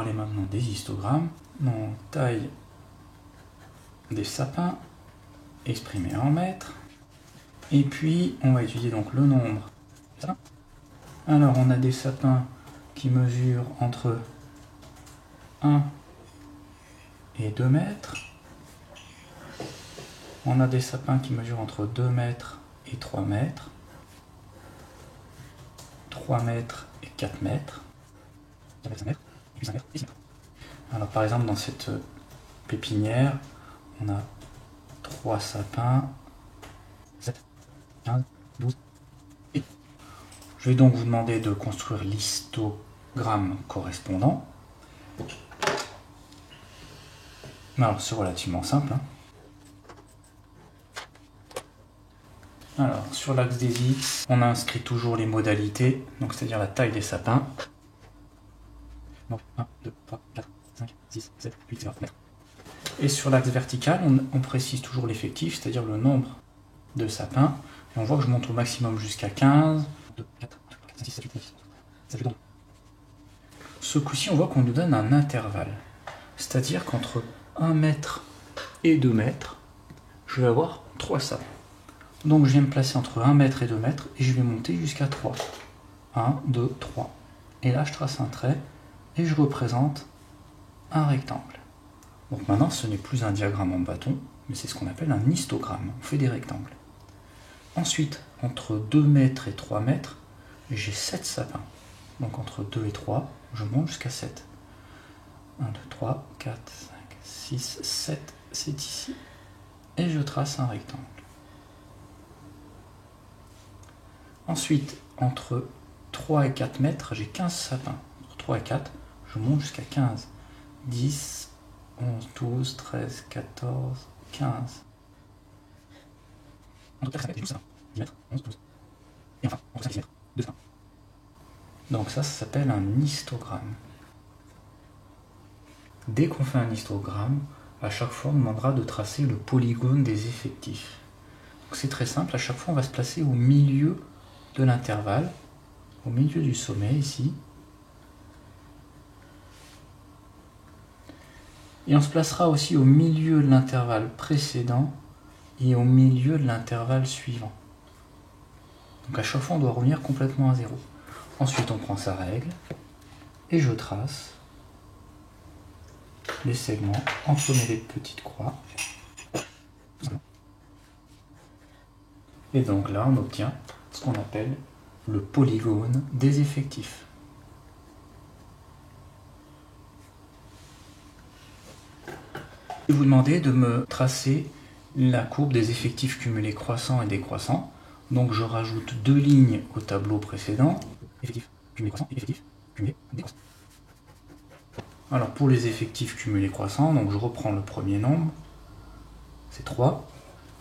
parler maintenant des histogrammes. Donc, taille des sapins, exprimé en mètres. Et puis, on va étudier donc le nombre. Alors, on a des sapins qui mesurent entre 1 et 2 mètres. On a des sapins qui mesurent entre 2 mètres et 3 mètres. 3 mètres et 4 mètres. Alors par exemple dans cette pépinière, on a 3 sapins, 7, 15, 12 et... Je vais donc vous demander de construire l'histogramme correspondant. Alors c'est relativement simple. Alors sur l'axe des X, on a inscrit toujours les modalités, donc c'est-à-dire la taille des sapins. Donc 1, 2, 3, 4, 5, 6, 7, 8, 9. Et sur l'axe vertical, on précise toujours l'effectif, c'est-à-dire le nombre de sapins. Et on voit que je monte au maximum jusqu'à 15. 2, 4, 5, 6, 7, 8, 9, 10. Ce coup-ci, on voit qu'on nous donne un intervalle. C'est-à-dire qu'entre 1 mètre et 2 mètres, je vais avoir 3 sapins. Donc je viens me placer entre 1 mètre et 2 mètres et je vais monter jusqu'à 3. 1, 2, 3. Et là, je trace un trait. Et je représente un rectangle. Donc maintenant, ce n'est plus un diagramme en bâton, mais c'est ce qu'on appelle un histogramme. On fait des rectangles. Ensuite, entre 2 mètres et 3 mètres, j'ai 7 sapins. Donc entre 2 et 3, je monte jusqu'à 7. 1, 2, 3, 4, 5, 6, 7, c'est ici. Et je trace un rectangle. Ensuite, entre 3 et 4 mètres, j'ai 15 sapins. Entre 3 et 4, je monte jusqu'à 15, 10, 11, 12, 13, 14, 15. Entre 4 et 5 mètres, j'ai 12 sapins. 10 mètres, 11, 12. Et enfin, entre 5 et 6 mètres, 2 sapins. Donc ça s'appelle un histogramme. Dès qu'on fait un histogramme, à chaque fois on demandera de tracer le polygone des effectifs. Donc c'est très simple, à chaque fois on va se placer au milieu de l'intervalle, au milieu du sommet ici. Et on se placera aussi au milieu de l'intervalle précédent et au milieu de l'intervalle suivant. Donc à chaque fois, on doit revenir complètement à zéro. Ensuite, on prend sa règle et je trace les segments entre mes petites croix. Et donc là, on obtient ce qu'on appelle le polygone des effectifs. Je vais vous demander de me tracer la courbe des effectifs cumulés croissants et décroissants. Donc je rajoute 2 lignes au tableau précédent. Effectifs cumulés croissants et effectifs cumulés décroissants. Alors pour les effectifs cumulés croissants, donc je reprends le premier nombre, c'est 3.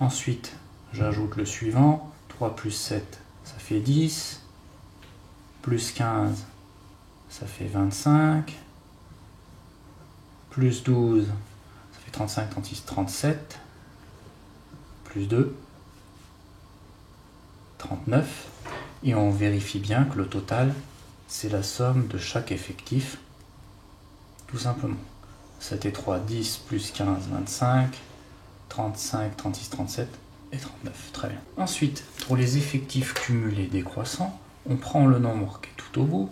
Ensuite, j'ajoute le suivant, 3 plus 7, ça fait 10. Plus 15, ça fait 25. Plus 12, 35, 36, 37, plus 2, 39, et on vérifie bien que le total, c'est la somme de chaque effectif, tout simplement. 7 et 3, 10, plus 15, 25, 35, 36, 37 et 39, très bien. Ensuite, pour les effectifs cumulés décroissants, on prend le nombre qui est tout au bout,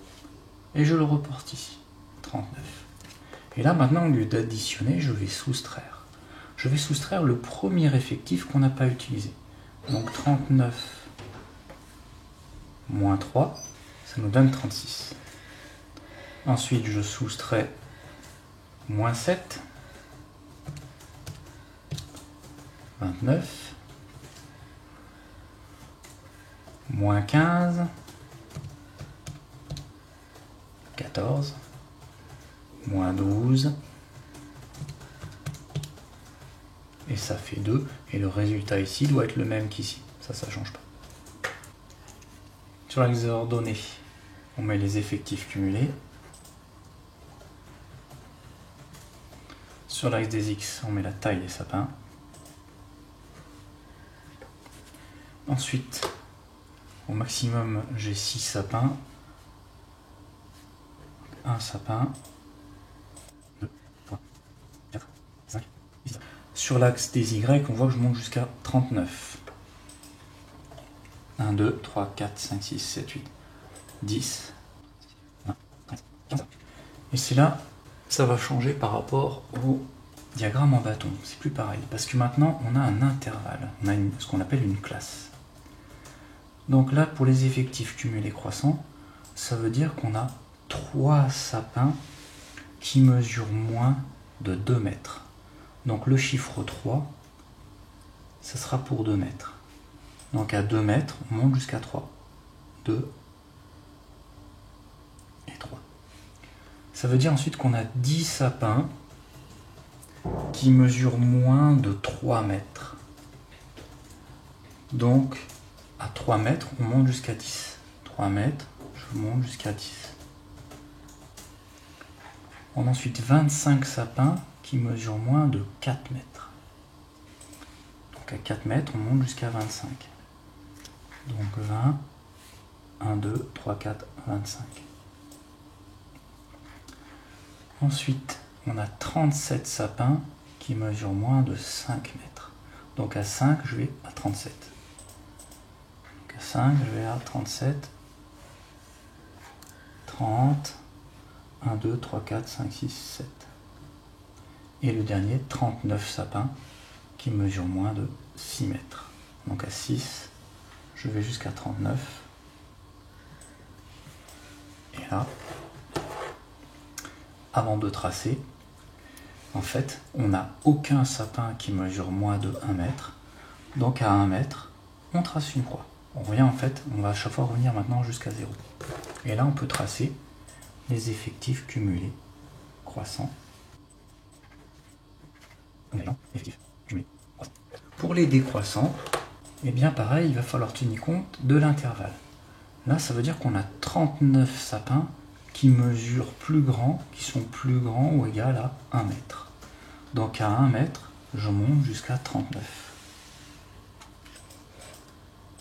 et je le reporte ici, 39. Et là, maintenant, au lieu d'additionner, je vais soustraire. Je vais soustraire le premier effectif qu'on n'a pas utilisé. Donc 39 moins 3, ça nous donne 36. Ensuite, je soustrais moins 7, 29, moins 15, 14, moins 12, et ça fait 2, et le résultat ici doit être le même qu'ici, ça change pas. Sur l'axe ordonné, on met les effectifs cumulés. Sur l'axe des X, on met la taille des sapins. Ensuite, au maximum, j'ai 6 sapins. Un sapin. Sur l'axe des Y, on voit que je monte jusqu'à 39. 1, 2, 3, 4, 5, 6, 7, 8, 10. 20, 30, 15. Et c'est là, ça va changer par rapport au diagramme en bâton. C'est plus pareil, parce que maintenant, on a un intervalle. On a ce qu'on appelle une classe. Donc là, pour les effectifs cumulés croissants, ça veut dire qu'on a 3 sapins qui mesurent moins de 2 mètres. Donc le chiffre 3, ça sera pour 2 mètres. Donc à 2 mètres, on monte jusqu'à 3. 2 et 3. Ça veut dire ensuite qu'on a 10 sapins qui mesurent moins de 3 mètres. Donc à 3 mètres, on monte jusqu'à 10. 3 mètres, je monte jusqu'à 10. On a ensuite 25 sapins qui mesurent moins de 4 mètres. Donc à 4 mètres, on monte jusqu'à 25. Donc 20, 1, 2, 3, 4, 25. Ensuite, on a 37 sapins qui mesurent moins de 5 mètres. Donc à 5, je vais à 37. Donc à 5, je vais à 37, 30, 1, 2, 3, 4, 5, 6, 7. Et le dernier, 39 sapins qui mesurent moins de 6 mètres. Donc à 6, je vais jusqu'à 39. Et là, avant de tracer, en fait, on n'a aucun sapin qui mesure moins de 1 mètre. Donc à 1 mètre, on trace une croix. On revient en fait, on va à chaque fois revenir maintenant jusqu'à 0. Et là, on peut tracer les effectifs cumulés croissants. Pour les décroissants, eh bien pareil, il va falloir tenir compte de l'intervalle. Là, ça veut dire qu'on a 39 sapins qui mesurent plus grand, qui sont plus grands ou égal à 1 mètre. Donc à 1 mètre, je monte jusqu'à 39.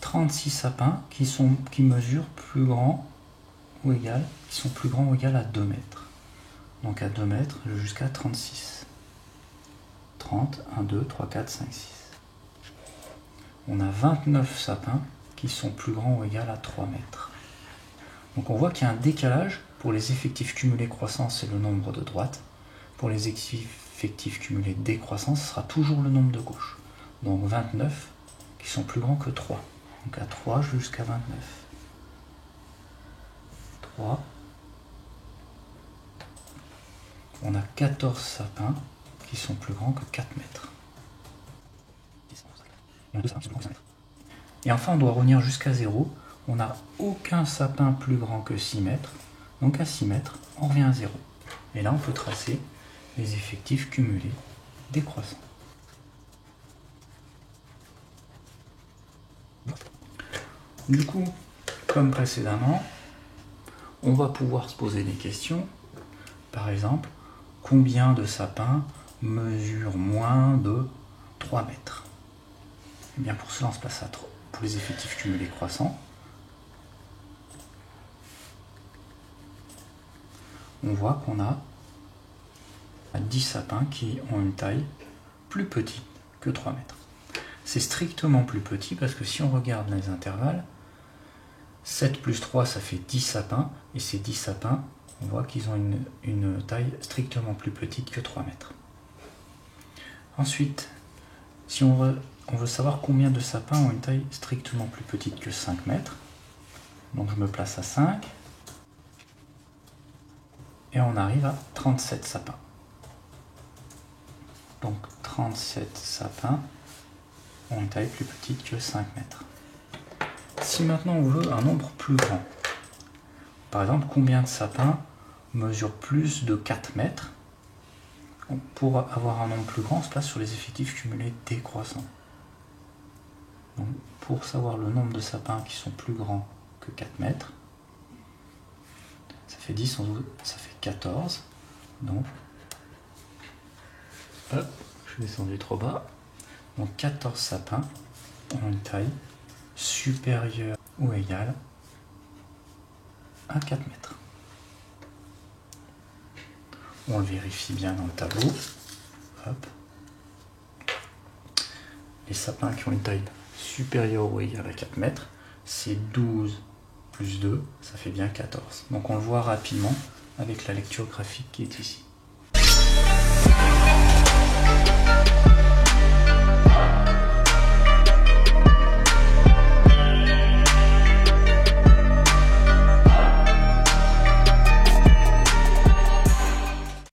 36 sapins qui mesurent plus grand ou égal, qui sont plus grands ou égal à 2 mètres. Donc à 2 mètres, je vais jusqu'à 36. 30, 1, 2, 3, 4, 5, 6. On a 29 sapins qui sont plus grands ou égal à 3 mètres. Donc on voit qu'il y a un décalage. Pour les effectifs cumulés croissants, c'est le nombre de droite. Pour les effectifs cumulés décroissants, ce sera toujours le nombre de gauche. Donc 29 qui sont plus grands que 3. Donc à 3, je vais jusqu'à 29. 3. On a 14 sapins qui sont plus grands que 4 mètres. Et enfin, on doit revenir jusqu'à 0. On n'a aucun sapin plus grand que 6 mètres. Donc à 6 mètres, on revient à 0. Et là, on peut tracer les effectifs cumulés décroissants. Du coup, comme précédemment, on va pouvoir se poser des questions. Par exemple, combien de sapins mesurent moins de 3 mètres? Et bien pour cela, on se place à 3 pour les effectifs cumulés croissants. On voit qu'on a 10 sapins qui ont une taille plus petite que 3 mètres. C'est strictement plus petit parce que si on regarde les intervalles, 7 plus 3, ça fait 10 sapins, et ces 10 sapins, on voit qu'ils ont une taille strictement plus petite que 3 mètres. Ensuite, si on veut savoir combien de sapins ont une taille strictement plus petite que 5 mètres, donc je me place à 5, et on arrive à 37 sapins. Donc 37 sapins ont une taille plus petite que 5 mètres. Si maintenant on veut un nombre plus grand, par exemple combien de sapins mesurent plus de 4 mètres, pour avoir un nombre plus grand, on se place sur les effectifs cumulés décroissants. Donc, pour savoir le nombre de sapins qui sont plus grands que 4 mètres, ça fait 10, ça fait 14. Donc, hop, je suis descendu trop bas. Donc 14 sapins ont une taille supérieure ou égale à 4 mètres. On le vérifie bien dans le tableau. Hop. les sapins qui ont une taille supérieure ou égale à 4 mètres, c'est 12 plus 2, ça fait bien 14. Donc on le voit rapidement avec la lecture graphique qui est ici.